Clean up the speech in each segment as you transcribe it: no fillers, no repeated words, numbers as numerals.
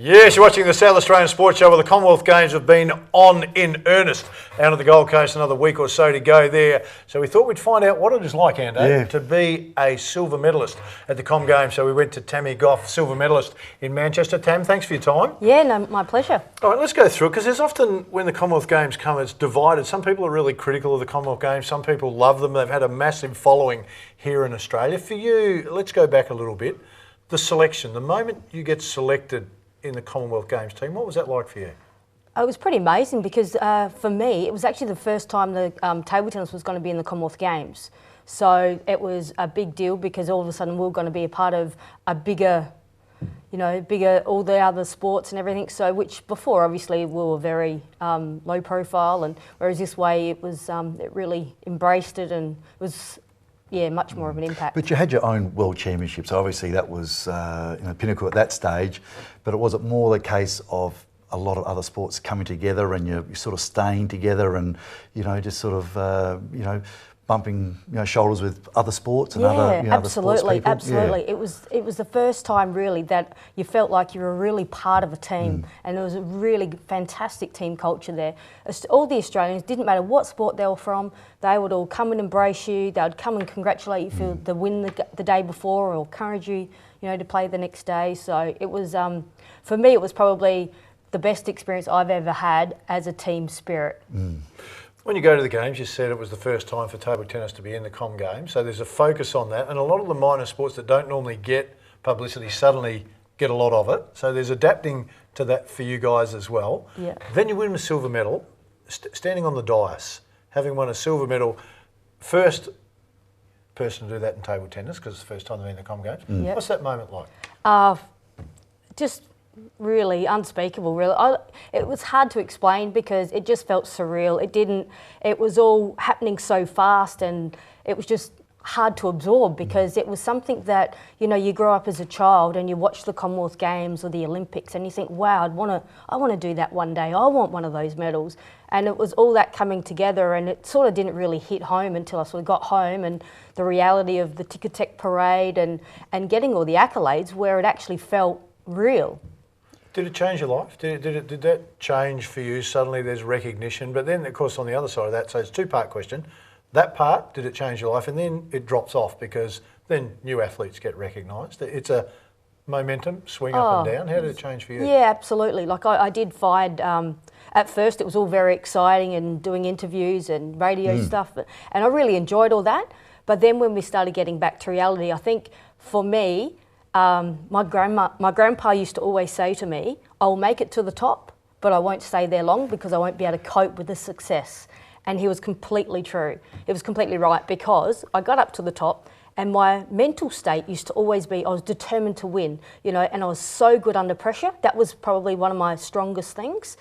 Yes, you're watching the South Australian Sports Show where the Commonwealth Games have been on in earnest. Down at the Gold Coast, another week or so to go there. So we thought we'd find out what it is like, Ando, to be a silver medalist at the Com Games. So we went to Tammy, Gough, silver medalist in Manchester. Tam, thanks for your time. Yeah, no, my pleasure. All right, let's go through it, because there's often, when the Commonwealth Games come, it's divided. Some people are really critical of the Commonwealth Games. Some people love them. They've had a massive following here in Australia. For you, let's go back a little bit. The selection, the moment you get selected in the Commonwealth Games team, what was that like for you? It was pretty amazing because for me, it was actually the first time the table tennis was going to be in the Commonwealth Games. So it was a big deal because all of a sudden we were going to be a part of a bigger, all the other sports and everything. So which before obviously we were very low profile, and whereas this way it was, it really embraced it and was, yeah, much more of an impact. But you had your own World Championships. Obviously, that was pinnacle at that stage. But it wasn't more the case of a lot of other sports coming together and you're sort of staying together and just sort of bumping shoulders with other sports and other sports people. Absolutely. Yeah. It was the first time really that you felt like you were really part of a team, and there was a really fantastic team culture there. All the Australians, didn't matter what sport they were from, they would all come and embrace you. They would come and congratulate you for the win the day before, or encourage you, to play the next day. So it was, for me, it was probably the best experience I've ever had as a team spirit. When you go to the games, you said it was the first time for table tennis to be in the Com Games, so there's a focus on that, and a lot of the minor sports that don't normally get publicity suddenly get a lot of it, so there's adapting to that for you guys as well. Yeah. Then you win a silver medal, standing on the dais, having won a silver medal, first person to do that in table tennis, because it's the first time they've been in the Com Games. Yep. What's that moment like? Just really unspeakable, really. It was hard to explain because it just felt surreal. It was all happening so fast, and it was just hard to absorb because it was something that, you grow up as a child and you watch the Commonwealth Games or the Olympics and you think, wow, I want to do that one day. I want one of those medals. And it was all that coming together, and it sort of didn't really hit home until I sort of got home and the reality of the Ticketek parade and getting all the accolades where it actually felt real. Did it change your life? Did that change for you? Suddenly there's recognition, but then of course on the other side of that, so it's a two-part question. That part, did it change your life? And then it drops off because then new athletes get recognised. It's a momentum, swing up and down. How did it change for you? Yeah, absolutely. Like I did find, at first it was all very exciting and doing interviews and radio stuff, and I really enjoyed all that. But then when we started getting back to reality, I think for me, my grandpa used to always say to me, I'll make it to the top, but I won't stay there long because I won't be able to cope with the success. And he was completely true. It was completely right, because I got up to the top and my mental state used to always be, I was determined to win, and I was so good under pressure. That was probably one of my strongest things.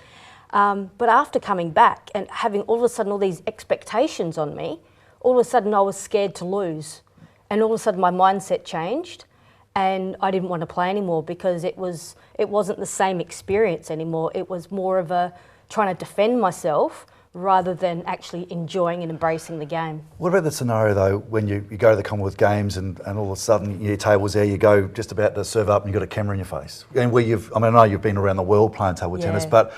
But after coming back and having all of a sudden all these expectations on me, all of a sudden I was scared to lose. And all of a sudden my mindset changed. And I didn't want to play anymore because it wasn't the same experience anymore. It was more of a trying to defend myself rather than actually enjoying and embracing the game. What about the scenario though, when you go to the Commonwealth Games and all of a sudden your table's there, you go just about to serve up and you've got a camera in your face? And I know you've been around the world playing table tennis, but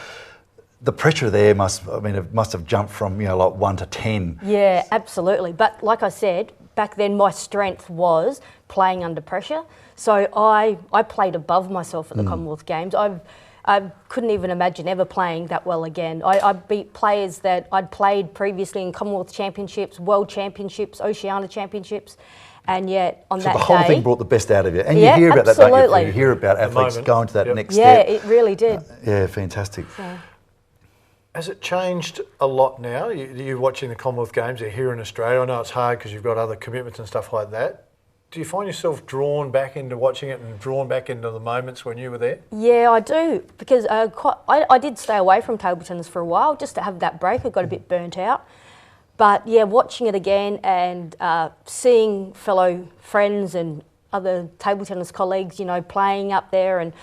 the pressure there it must have jumped from like 1 to 10. Yeah, absolutely. But like I said, back then my strength was playing under pressure. So I played above myself at the Commonwealth Games. I couldn't even imagine ever playing that well again. I beat players that I'd played previously in Commonwealth Championships, World Championships, Oceania Championships, and yet on that day... So the whole thing brought the best out of you. And you hear about that, don't you? You hear about athletes going to that next step. Yeah, it really did. Yeah, fantastic. So. Has it changed a lot now? You're watching the Commonwealth Games, they're here in Australia. I know it's hard because you've got other commitments and stuff like that. Do you find yourself drawn back into watching it and drawn back into the moments when you were there? Yeah, I do, because I did stay away from table tennis for a while just to have that break. I got a bit burnt out. But yeah, watching it again and seeing fellow friends and other table tennis colleagues, playing up there and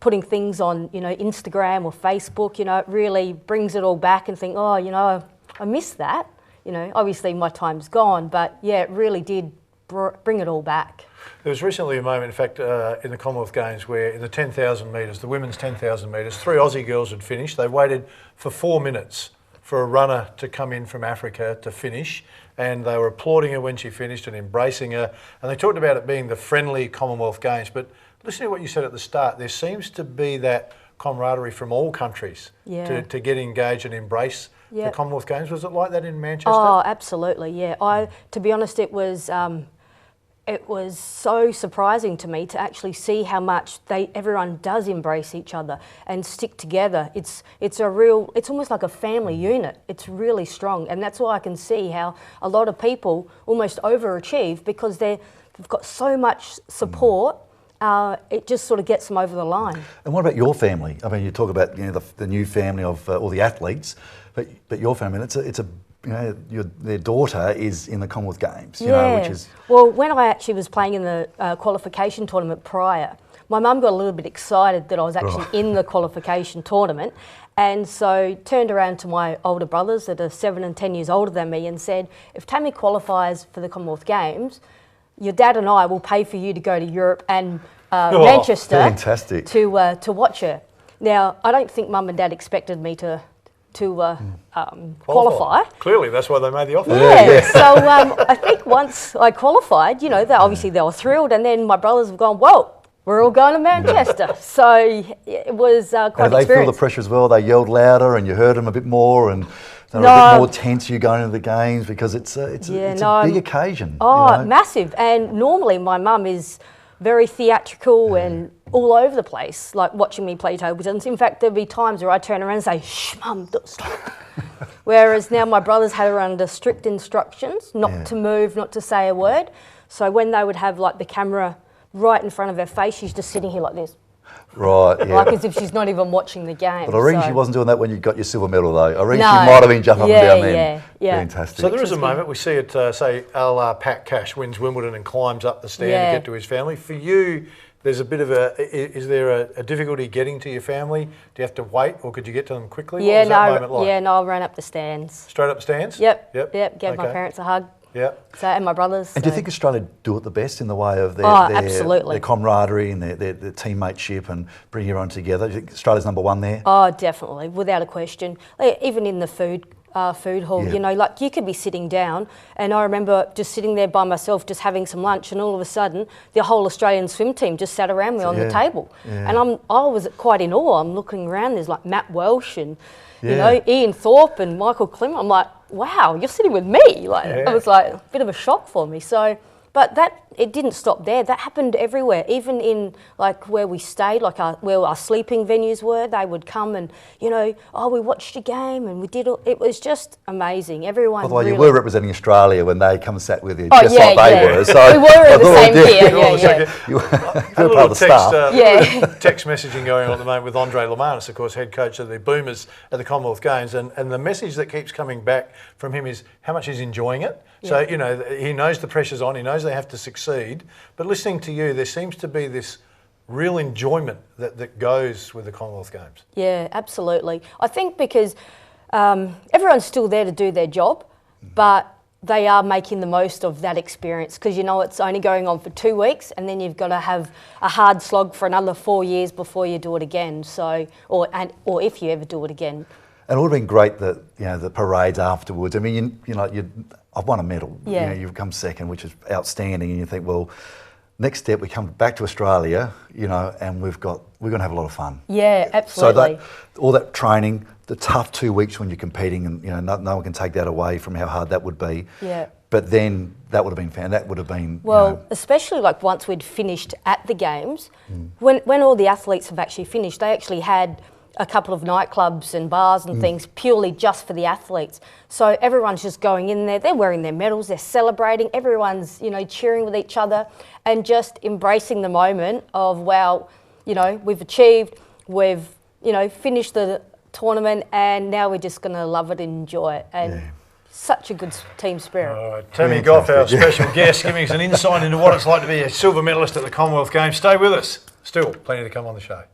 putting things on, Instagram or Facebook, it really brings it all back and think, I miss that. Obviously my time's gone, but yeah, it really did bring it all back. There was recently a moment, in fact, in the Commonwealth Games where in the 10,000 metres, the women's 10,000 metres, 3 Aussie girls had finished. They waited for 4 minutes for a runner to come in from Africa to finish, and they were applauding her when she finished and embracing her. And they talked about it being the friendly Commonwealth Games. But listening to what you said at the start, there seems to be that camaraderie from all countries to get engaged and embrace the Commonwealth Games. Was it like that in Manchester? Oh, absolutely, yeah. To be honest, it was so surprising to me to actually see how much everyone does embrace each other and stick together. It's almost like a family unit. It's really strong, and that's why I can see how a lot of people almost overachieve because they've got so much support. It just sort of gets them over the line. And what about your family? I mean, you talk about the new family of all the athletes, but your family, it's a their daughter is in the Commonwealth Games, which is... Well, when I actually was playing in the qualification tournament prior, my mum got a little bit excited that I was actually in the qualification tournament, and so turned around to my older brothers that are 7 and 10 years older than me and said, if Tammy qualifies for the Commonwealth Games, your dad and I will pay for you to go to Europe and Manchester fantastic. To watch her. Now, I don't think mum and dad expected me to qualify. Clearly, that's why they made the offer. Yeah. So I think once I qualified, they were thrilled, and then my brothers have gone, well, we're all going to Manchester. So it was quite an experience. Did they feel the pressure as well? They yelled louder, and you heard them a bit more, and they were a bit more tense. You going into the games because it's a big occasion. Oh, massive! And normally my mum is very theatrical and all over the place, like watching me play table tennis. In fact, there'd be times where I turn around and say, shh, mum, stop. Whereas now my brothers had her under strict instructions, not to move, not to say a word. So when they would have like the camera right in front of her face, she's just sitting here like this. Right, yeah. Like as if she's not even watching the game. But I reckon she wasn't doing that when you got your silver medal, though. I reckon she might have been jumping up and down then. Yeah. Fantastic. So there is a moment, we see it, say, a la Pat Cash wins Wimbledon and climbs up the stand to get to his family. For you, there's a bit of is there a difficulty getting to your family? Do you have to wait, or could you get to them quickly? Yeah, what was that moment like? I ran up the stands. Straight up the stands? Yep, gave my parents a hug. Yeah. So, and my brothers. And do you think Australia do it the best in the way of their camaraderie and their teammateship and bringing everyone together? Do you think Australia's number one there? Oh, definitely, without a question. Even in the food hall, like you could be sitting down, and I remember just sitting there by myself, just having some lunch, and all of a sudden, the whole Australian swim team just sat around me on the table, and I was quite in awe. I'm looking around. There's like Matt Welsh and Ian Thorpe and Michael Klim. I'm like, wow, you're sitting with me. It was like a bit of a shock for me. So, but it didn't stop there. That happened everywhere, even in like where we stayed, like where our sleeping venues were. They would come and we watched a game and we did. It was just amazing. Everyone. Although you were representing Australia when they come and sat with you, like they were. So we were in the same tier. You were part of the staff. Text messaging going on at the moment with Andre Lamanis, of course, head coach of the Boomers at the Commonwealth Games, and the message that keeps coming back from him is how much he's enjoying it. So, he knows the pressure's on, he knows they have to succeed, but listening to you, there seems to be this real enjoyment that goes with the Commonwealth Games. Yeah, absolutely. I think because everyone's still there to do their job, but they are making the most of that experience because it's only going on for 2 weeks, and then you've got to have a hard slog for another 4 years before you do it again. So, or if you ever do it again. And it would have been great that the parades afterwards. I mean, I've won a medal. Yeah. You've come second, which is outstanding. And you think, well, next step we come back to Australia, and we're going to have a lot of fun. Yeah, absolutely. So all that training, the tough 2 weeks when you're competing, and no one can take that away from how hard that would be. Yeah. But then that would have been fun. That would have been especially like once we'd finished at the games, when all the athletes have actually finished, they actually had a couple of nightclubs and bars and things purely just for the athletes. So everyone's just going in there, they're wearing their medals, they're celebrating, everyone's, cheering with each other and just embracing the moment of, wow, we've achieved, we've, finished the tournament, and now we're just going to love it and enjoy it. And such a good team spirit. All right, Tammy Gough, our special guest, giving us an insight into what it's like to be a silver medalist at the Commonwealth Games. Stay with us. Still plenty to come on the show.